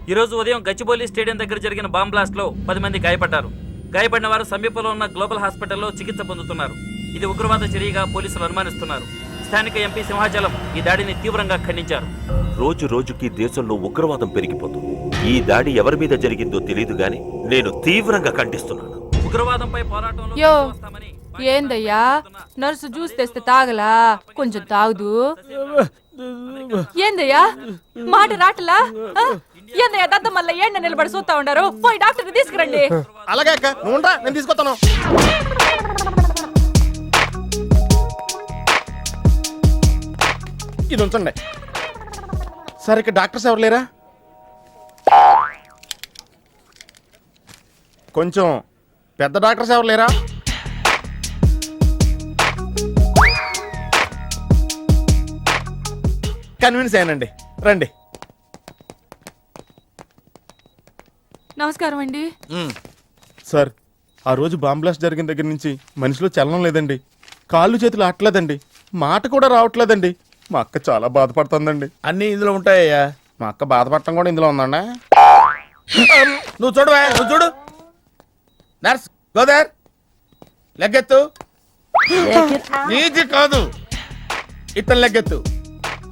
ఈ రోజు ఉదయం గచ్చిబౌలి స్టేడియం దగ్గర జరిగిన బాంబ్ బ్లాస్ట్ లో 10 మంది గాయపడ్డారు. గాయపడిన వారు సమీపంలో ఉన్న గ్లోబల్ హాస్పిటల్లో చికిత్స పొందుతున్నారు. ఇది ఉగ్రవాద చర్యగా పోలీసులు అనుమానిస్తున్నారు. స్థానిక ఎంపీ సింహాచలం ఈ దాడిని తీవ్రంగా ఖండించారు. రోజు రోజుకి దేశంలో ఉగ్రవాదం పెరిగిపోతుంది. ఈ దాడి ఎవరి మీద జరిగిందో తెలియదు గాని నేను తీవ్రంగా ఖండిస్తున్నాను. ఉగ్రవాదంపై పోరాటంలో యో ఏందయ్యా నర్సు జ్యూస్ తెస్తే తాగలా? కొంచెం తాగుదు. ఏందయ్యా మాట రాటలా? ఏందయ్యా దద్ద మళ్ళీ ఏండ నిలబడి చూస్తా ఉండారు? పోయి డాక్టర్ తీసుకురండి. అలాగే అక్క, నువ్వు నేను తీసుకొస్తాను. ఇది ఉంచండి. సరే ఇక్కడ డాక్టర్స్ ఎవరు లేరా? కొంచెం పెద్ద డాక్టర్స్ ఎవరు లేరా? కన్విన్స్ అయ్యానండి, రండి. నమస్కారం అండి. సార్, ఆ రోజు బాంబ్ బ్లాస్ట్ జరిగిన దగ్గర నుంచి మనిషిలో చలనం లేదండి. కాళ్ళు చేతులు ఆటలేదండి, మాట కూడా రావట్లేదండి. మా అక్క చాలా బాధపడుతుందండి. అన్ని ఇందులో ఉంటాయ్యా. మా అక్క బాధపడటం కూడా ఇందులో ఉందండి. నువ్వు చూడవా, నువ్వు చూడు. నర్స్ గోదర్, లెగ్గెత్తు. నీది కాదు, ఇతను లెగ్గెత్తు.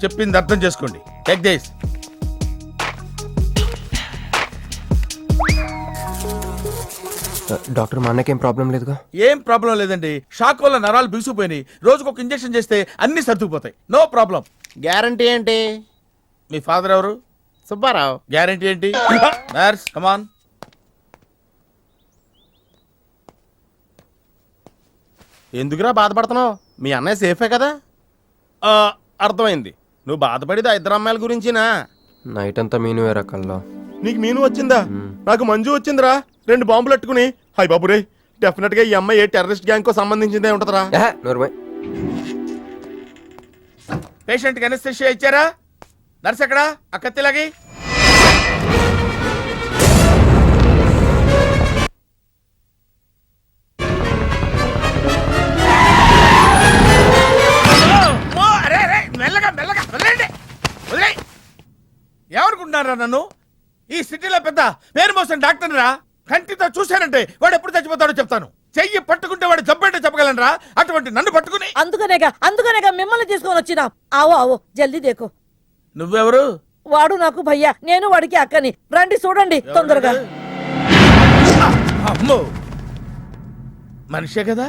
చెప్పింది అర్థం చేసుకోండి. Take this. డాక్టర్ మా అన్నకేం ప్రాబ్లం లేదుగా? ఏం ప్రాబ్లం లేదండి. షాక్ వల్ల నరాలు బిగుసిపోయినాయి. రోజుకు ఒక ఇంజెక్షన్ చేస్తే అన్ని సర్దుకుపోతాయి. No problem. గ్యారంటీ ఏంటి? మీ ఫాదర్ ఎవరు? సుబ్బారావు. గ్యారంటీ ఏంటి? నర్స్ కమాన్. ఎందుకురా బాధపడుతున్నావు? మీ అన్నయ్య సేఫే కదా? అర్థమైంది. నువ్వు బాధపడేది ఆ ఇద్దరు అమ్మాయిల గురించినా? నైట్ అంతా మీను వేరే కల్లా. నీకు మీను వచ్చిందా? నాకు మంజు వచ్చిందిరా. 2 బాంబులు అట్టుకుని. హాయ్ బాబు రే, డెఫినెట్ గా ఈ అమ్మాయి ఏ టెర్రరిస్ట్ గ్యాంగ్ కో సంబంధించిందే ఉంటదరా. పేషెంట్ కి అనస్థిషియా ఇచ్చారా? నర్స్ ఎక్కడా? ఆ కత్తిలాగి. మెల్లగా మెల్లగా వదిలేండి, వదిలే. ఏమనుకుంటున్నారా నన్ను? ఈ సిటీలో పెద్ద పేరు మోసం డాక్టర్ రా. కంటితో చూశానంటే వాడు ఎప్పుడు చచ్చిపోతాడో చెప్తాను. చెయ్యి పట్టుకుంటే వాడు జబ్బేంటో చెప్పగలనరా? అటువంటి నన్ను పట్టుకుని. అందుకనేగా మిమ్మల్ని తీసుకొని వచ్చినా. ఆవో ఆవో జల్దీ దేకో. నువ్వెవరు? వాడు నాకు భయ్యా, నేను వాడికి అక్కని. రండి చూడండి తొందరగా. అమ్మో, మనిషే కదా?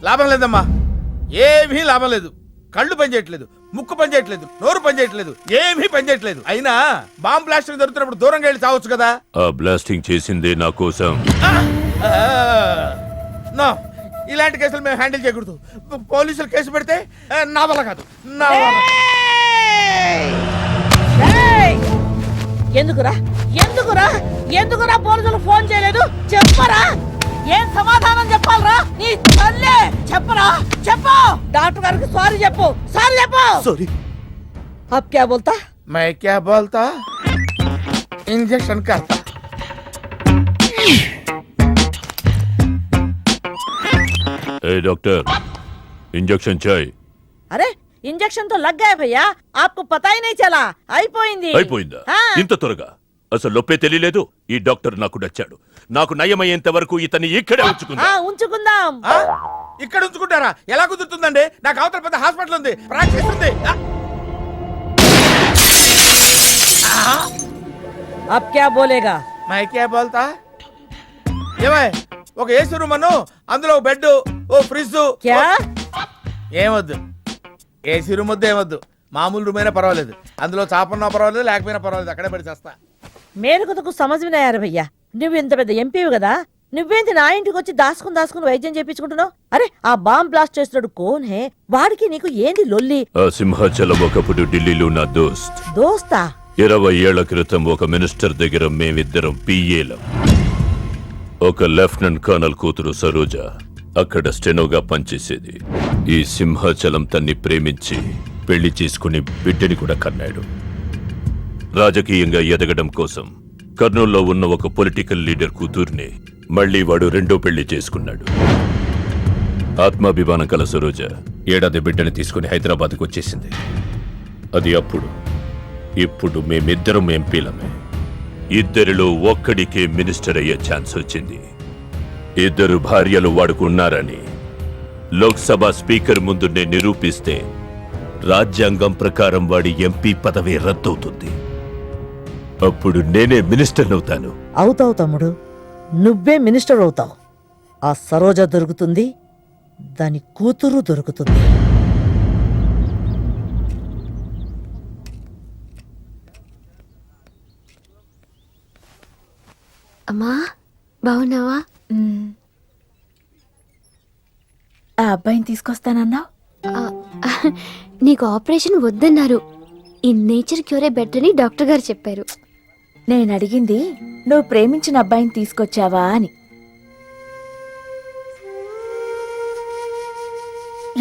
లాభం లేదమ్మా, ఏమీ లాభం లేదు. కళ్ళు పనిచేయట్లేదు, ముక్కు పనిచేయట్లేదు, నోరు పనిచేయట్లేదు, ఏమీ పనిచేయట్లేదు. అయినా బాంబ్ బ్లాస్టింగ్ జరుగుతున్నప్పుడు దూరంగా వెళ్ళి చావచ్చు కదా. ఆ బ్లాస్టింగ్ చేసిందే నా కోసం. నో, ఇలాంటి కేసులు మేము హ్యాండిల్ చేయకూడదు. పోలీసులు కేసు పెడితే నా వల్ల కాదు, నా వల్ల. ఎందుకురా ఎందుకురా ఎందుకురా పోలీసులు ఫోన్ చేయలేదు? చెప్పరా, ఏం సమాధానం చెప్పాలరా? నీ తల్లే చెప్పరా, చెప్పు. డాక్టర్ గారికి సారీ చెప్పు, సారీ చెప్పు. సారీ. अब क्या बोलता? मैं क्या बोलता? इंजेक्शन करता. ए डॉक्टर, इंजेक्शन चाहिए. अरे इंजेक्शन तो लग गया भैया, आपको पता ही नहीं चला. అయిపోయింది. అయిపోయిందా? ఇంత త్వరగా? అసలు నొప్పే తెలియలేదు. ఈ డాక్టర్ నాకు నచ్చాడు. నాకు నయమయ్యేంత వరకు ఇతన్ని ఇక్కడే ఉంచుకుందాం. ఇక్కడ ఉంచుకుంటారా? ఎలా కుదురుతుందండి? నాకు అవతల పెద్ద హాస్పిటల్ ఉంది, ప్రాక్టీస్ ఉంది. अब क्या बोलेगा? मैं क्या बोलता? ఏమై, ఒక ఏసీ రూమ్ అను, అందులో బెడ్, ఓ ఫ్రిడ్జ్. क्या? ఏమొద్దు, ఏసీ రూమ్ వద్దు, ఏమొద్దు. మామూలు రూమ్ అయినా పర్వాలేదు, అందులో చాపన్నా పర్వాలేదు, లేకపోయినా పర్వాలేదు, అక్కడే పడి చేస్తా. మేరకు తకు సమజ్ వినాయారు భయ్యా. నువ్వు ఇంత పెద్ద ఎంపీవి కదా, నువ్వేంటి నా ఇంటికి వచ్చి దాసుకుని వైద్యం చేయించుకుంటున్నావు? అరే ఆ బాంబ్ బ్లాస్ట్ చేస్తున్నాడు కోన్ హే, వాడికి నీకు ఏంది లొల్లి? ఆ సింహాచలం ఒకప్పుడు ఢిల్లీలో నా దోస్త్. దోస్తా? 20 ఏళ్ల క్రితం ఒక మినిస్టర్ దగ్గర మేమిద్దరం పిఏలం. ఒక లెఫ్టినెంట్ కర్నల్ కూతురు సరోజ అక్కడ స్టెనోగా పనిచేసేది. ఈ సింహాచలం తన్ని ప్రేమించి పెళ్లి చేసుకుని బిడ్డని కూడా కన్నాడు. రాజకీయంగా ఎదగడం కోసం కర్నూల్లో ఉన్న ఒక పొలిటికల్ లీడర్ కూతుర్ని మళ్ళీ వాడు రెండో పెళ్లి చేసుకున్నాడు. ఆత్మాభిమానం కల సరోజ ఏడాది బిడ్డని తీసుకుని హైదరాబాద్కు వచ్చేసింది. అది అప్పుడు. ఇప్పుడు మేమిద్దరం ఎంపీలమే. ఇద్దరిలో ఒక్కడికే మినిస్టర్ అయ్యే ఛాన్స్ వచ్చింది. ఇద్దరు భార్యలు వాడుకున్నారని లోక్సభ స్పీకర్ ముందు నేను నిరూపిస్తే రాజ్యాంగం ప్రకారం వాడి ఎంపీ పదవి రద్దవుతుంది. అప్పుడు నేనే మినిస్టర్ అవుతాను. అవుతావు తమ్ముడు, నువ్వే మినిస్టర్ అవుతావు. ఆ సరోజ దొరుకుతుంది, దాని కూతురు దొరుకుతుంది. అమ్మా బాగున్నావా? ఆ అబ్బాయిని తీసుకొస్తానన్నావు. నీకు ఆపరేషన్ వద్దన్నారు. ఈ నేచర్ క్యూరే బెటర్ అని డాక్టర్ గారు చెప్పారు. నేను అడిగింది నువ్వు ప్రేమించిన అబ్బాయిని తీసుకొచ్చావా అని.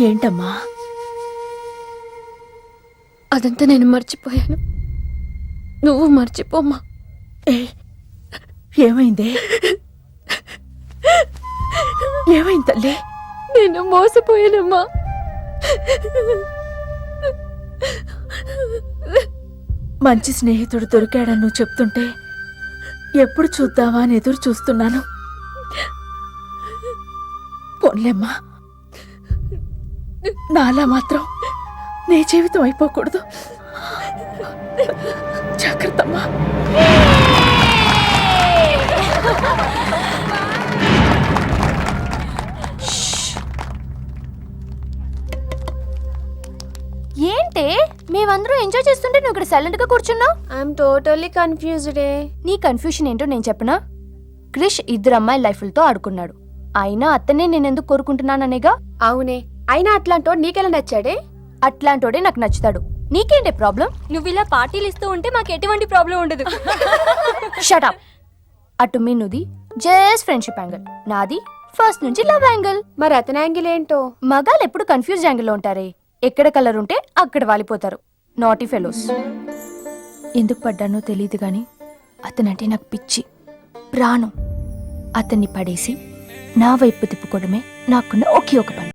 ఏంటమ్మా? అదంతా నేను మర్చిపోయాను. నువ్వు మర్చిపోమ్మా. ఏమైంది? ఏమైంది తల్లి? నేను మోసపోయానమ్మా. మంచి స్నేహితుడు దొరికాడని నువ్వు చెప్తుంటే ఎప్పుడు చూద్దామా అని ఎదురు చూస్తున్నాను. పోన్లేమ్మా, నాలా మాత్రం నీ జీవితం అయిపోకూడదు. జాగ్రత్తమ్మా. ఏంటే మేమందరం ఎంజాయ్ చేస్తుంటే నువ్వు ఇక్కడ సైలెంట్ గా కూర్చున్నావు? I'm totally confused. నీ కన్ఫ్యూషన్ ఏంటో నేను చెప్పనా? క్రిష్ ఇద్దరు అమ్మాయి లైఫ్లతో ఆడుకున్నాడు. అయినా అతనే నేనెందుకు కోరుకుంటున్నాననేగా. అవునే, అయినా అట్లాంటోడు నీకెలా నచ్చాడే? అట్లాంటోడే నాకు నచ్చుతాడు. నీకేంటే ప్రాబ్లం? నువ్వు ఇలా పార్టీలు ఇస్తూ ఉంటే మాకు ఎటువంటి ప్రాబ్లం ఉండదు. షటప్. అటు మీనుది జస్ట్ ఫ్రెండ్షిప్ యాంగిల్, నాది ఫస్ట్ నుంచి లవ్ యాంగిల్. మరి అతని యాంగిల్ ఏంటో? మగాళ్ళు ఎప్పుడు కన్ఫ్యూజ్ యాంగిల్ లో ఉంటారే. ఎక్కడ కలర్ ఉంటే అక్కడ వాలిపోతారు. Naughty fellows. ఎందుకు పడ్డానో తెలియదు గాని అతనంటే నాకు పిచ్చి, ప్రాణం. అతన్ని పడేసి నా వైపు తిప్పుకోవడమే నాకున్న ఒకే ఒక పని.